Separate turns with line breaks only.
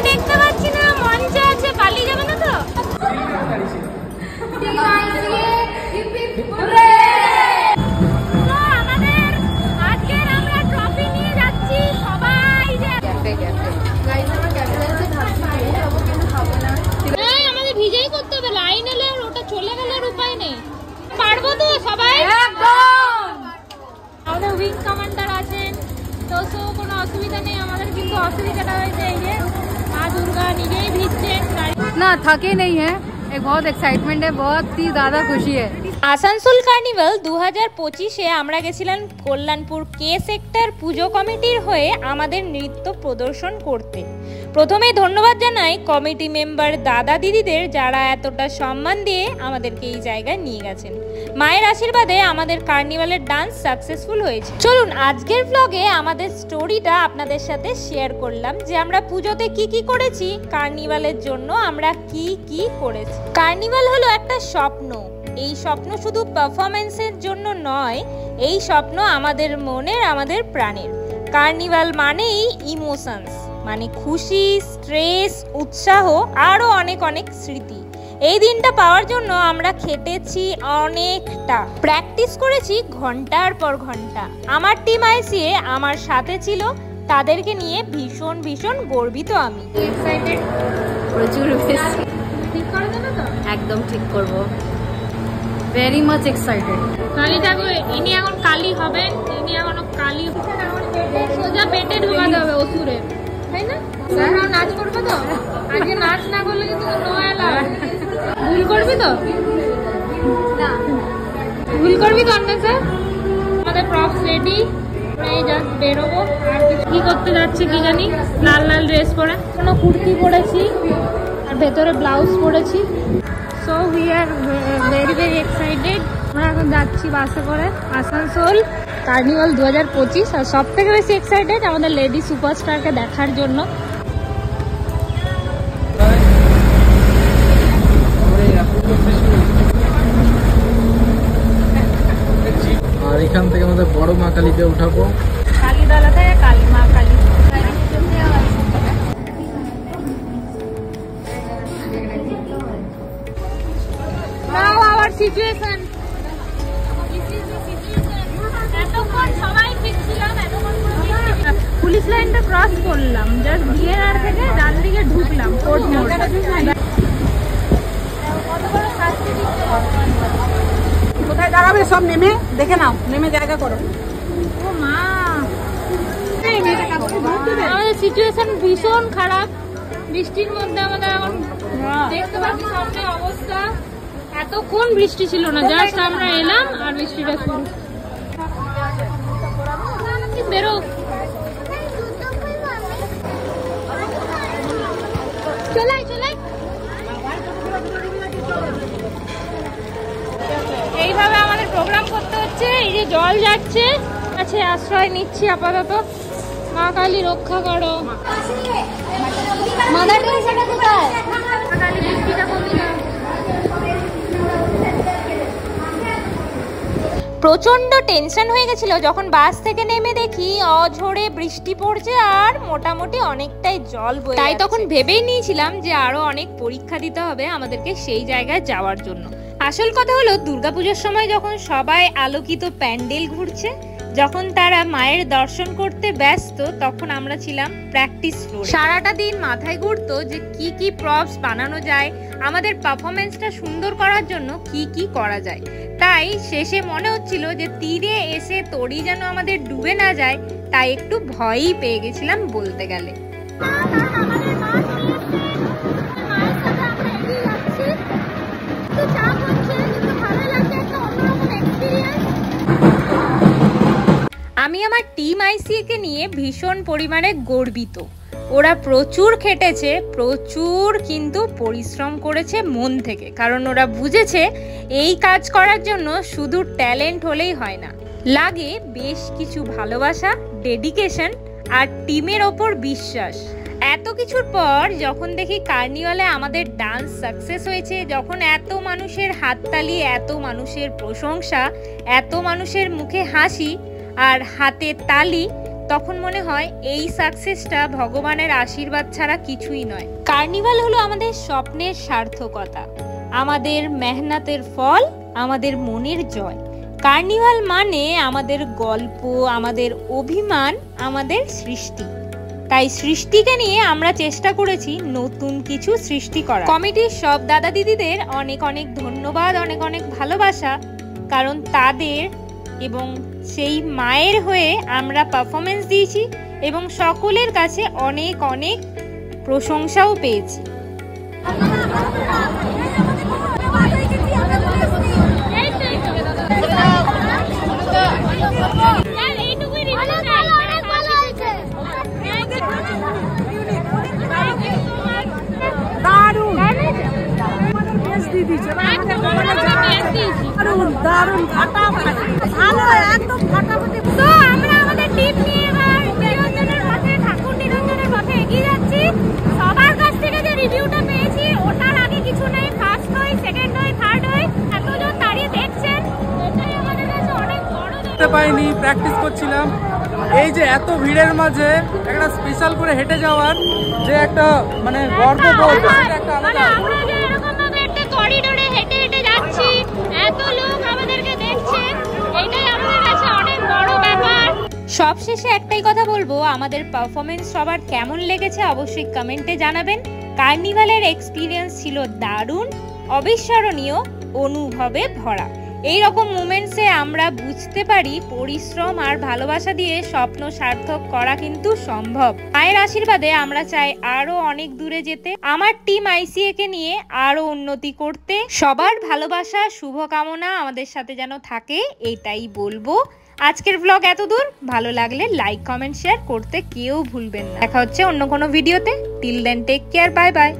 দেখতে পাচ্ছি না, মঞ্চে আছে, পালিয়ে যাবে না তো? ভিজেই করতে হবে, লাইন এলে আর ওটা চলে গেলে আর উপায় নেই। পারবো তো সবাই? আমাদের উইং কমান্ডার আছেন তো, কোনো অসুবিধা নেই আমাদের, কিন্তু অসুবিধাটা হয়েছে এই যে মা দুর্গা নিজেই ভিজছেন,
ना थके नहीं है, एक बहुत एक्साइटमेंट है, बहुत ही ज्यादा खुशी है।
আসানসোল কার্নিভাল 2025-এ আমরা গেছিলাম কল্যাণপুর কে সেক্টর পুজো কমিটির হয়ে আমাদের নৃত্য প্রদর্শন করতে। প্রথমেই ধন্যবাদ জানাই কমিটি মেম্বার দাদা দিদিদের, যারা এতটা সম্মান দিয়ে আমাদেরকে এই জায়গায় নিয়ে গেছেন। মায়ের আশীর্বাদে আমাদের কার্নিভালের ডান্স সাকসেসফুল হয়েছে। চলুন আজকের ব্লগে আমাদের স্টোরিটা আপনাদের সাথে শেয়ার করলাম, যে আমরা পুজোতে কি কি করেছি, কার্নিভালের জন্য আমরা কি কি করেছি। কার্নিভাল হলো একটা স্বপ্ন। এই স্বপ্ন শুধু পারফরমেন্সের জন্য নয়, এই স্বপ্ন আমাদের মনের, আমাদের প্রাণের। কার্নিভাল মানেই ইমোশনস, মানে খুশি, স্ট্রেস, উৎসাহ, আরো অনেক অনেক স্মৃতি। এই দিনটা পাওয়ার জন্য আমরা খেটেছি অনেকটা, প্র্যাকটিস করেছি ঘন্টার পর ঘন্টা। আমার টিম আইসিএ আমার সাথে ছিল, তাদেরকে নিয়ে ভীষণ ভীষণ গর্বিত আমি। এক্সাইটেড,
প্রচুর বেশি।
ঠিক করে দেবে তো?
একদম ঠিক করব, ভেরি মাচ এক্সাইটেড।
কালী ঠাকুর ইনি এখন কালী হবেন, ইনি এখনো কালী, সোজা পেটে ঢোকাতে হবে অসুরের, তাই না? আমরাও নাচ করবো তো, আজকে নাচ না করলে কিন্তু নো অ্যালাউড। ভুল করবি তো?
না
ভুল করবি তো অন্য স্যার? আমাদের প্রপস রেডি, এই জাস্ট বেরোবো। আর কি করতে যাচ্ছে কি জানি, লাল লাল ড্রেস পরে, কোনো কুর্তি পরেছি আর ভেতরে ব্লাউজ পরেছি। So we are very very excited. আমরা এখন যাচ্ছি বাসে করে আসানসোল কার্নিভাল 2025, আর সব থেকে বেশি এক্সাইটেড আমাদের লেডি সুপারস্টারকে দেখার জন্য।
আর এখান থেকে আমাদের বড় মা কালীকে উঠাবো,
কালীতলা থেকে কালী মা কালী। Now our situation. এতক্ষণ সবাই ঠিক ছিলাম, এতক্ষণ পুলিশ লাইনটা ক্রস করলাম, জাস্ট বিএনআর থেকে ডান দিকে ঢুকলাম কোর্ট মোড়।
কোথায় দাঁড়াবে সব নেমে দেখে নাও, নেমে জায়গা করো।
ও মা, আমাদের সিচুয়েশন ভীষণ খারাপ, বৃষ্টির মধ্যে আমাদের এখন দেখতে পাচ্ছি সামনে অবস্থা। এতক্ষণ বৃষ্টি ছিল না, জাস্ট আমরা এলাম আর বৃষ্টিটা শুরু। বেরো, চলাই চলাই। এইভাবে আমাদের প্রোগ্রাম করতে হচ্ছে। এই যে জল যাচ্ছে, আছে আশ্রয় নিচ্ছি আপাতত। মা কালী রক্ষা করো।
মাদার টেরেসাটা কোথায়?
মা কালী বৃষ্টিটা কমিয়ে দাও। প্রচন্ড টেনশন হয়ে গেছিল যখন বাস থেকে নেমে দেখি অঝোরে বৃষ্টি পড়ছে আর মোটামুটি অনেকটাই জল বয়ে। তাই তখন ভেবেই নিয়েছিলাম যে আরো অনেক পরীক্ষা দিতে হবে আমাদেরকে সেই জায়গায় যাওয়ার জন্য। আসল কথা হলো দুর্গাপূজার সময় যখন সবাই আলোকিত প্যান্ডেল ঘুরছে, যখন তারা মায়ের দর্শন করতে ব্যস্ত, তখন আমরা ছিলাম প্র্যাকটিস ফ্লোরে। সারাটা দিন মাথায় ঘুরতো যে কি কি প্রপস বানানো যায়, আমাদের পারফরমেন্সটা সুন্দর করার জন্য কি কি করা যায়। তাই শেষে মনে হচ্ছিল যে তীরে এসে তরি যেন আমাদের ডুবে না যায়, তাই একটু ভয়ই পেয়ে গেছিলাম বলতে গেলে। আমি আমার টিম আইসিএ কে নিয়ে ভীষণ পরিমাণে গর্বিত। ওরা প্রচুর খেটেছে, প্রচুর কিন্তু পরিশ্রম করেছে মন থেকে, কারণ ওরা বুঝেছে এই কাজ করার জন্য শুধু ট্যালেন্ট হলেই হয় না, লাগে বেশ কিছু ভালোবাসা, ডেডিকেশন আর টিমের ওপর বিশ্বাস। এত কিছুর পর যখন দেখি কার্নিভালে আমাদের ডান্স সাকসেস হয়েছে, যখন এত মানুষের হাততালি, এত মানুষের প্রশংসা, এত মানুষের মুখে হাসি, আর হাতে তালি, তখন মনে হয় এই সাকসেসটা ভগবানের আশীর্বাদ ছাড়া কিছুই নয়। কার্নিভাল হলো আমাদের স্বপ্নের সার্থকতা, আমাদের মেহনতের ফল, আমাদের মনের জয়। কার্নিভাল মানে আমাদের গল্প, আমাদের অভিমান, আমাদের সৃষ্টি। তাই সৃষ্টিকে নিয়ে আমরা চেষ্টা করেছি নতুন কিছু সৃষ্টি করা। কমিটির সব দাদা দিদিদের অনেক অনেক ধন্যবাদ, অনেক অনেক ভালোবাসা, কারণ তাদের এবং সেই মায়ের হয়ে আমরা পারফরমেন্স দিয়েছি এবং সকলের কাছে অনেক অনেক প্রশংসাও পেয়েছি।
পাইনি, প্র্যাকটিস করছিলাম। এই যে এত ভিড়ের মাঝে একটা স্পেশাল করে হেঁটে যাওয়ার যে একটা মানে গর্ববোধ, সেটা একটা আলাদা।
আমরা যে এরকম ভাবে একটা করিডোরে হেঁটে হেঁটে যাচ্ছি, এত লোক আমাদেরকে দেখছে, এটাই আমাদের কাছে অনেক বড় ব্যাপার। সবশেষে একটাই কথা বলবো, আমাদের পারফরমেন্স সবার কেমন লেগেছে অবশ্যই কমেন্টে জানাবেন। কার্নিভালের এক্সপিরিয়েন্স ছিল দারুণ, অবিস্মরণীয়, অনুভবে ভরা। এই রকম মোমেন্টসে আমরা বুঝতে পারি পরিশ্রম আর ভালোবাসা দিয়ে স্বপ্ন সার্থক করা কিন্তু সম্ভব। মায়ের আশীর্বাদে আমরা চাই আরো অনেক দূরে যেতে, আমার টিম আইসিএ কে নিয়ে আরো উন্নতি করতে। সবার ভালোবাসা, শুভকামনা আমাদের সাথে যেন থাকে, এটাই বলবো। আজকের ব্লগ এত দূর, ভালো লাগলে লাইক, কমেন্ট, শেয়ার করতে কেউ ভুলবেন না। দেখা হচ্ছে অন্য কোনো ভিডিওতে। Till then take care, bye by.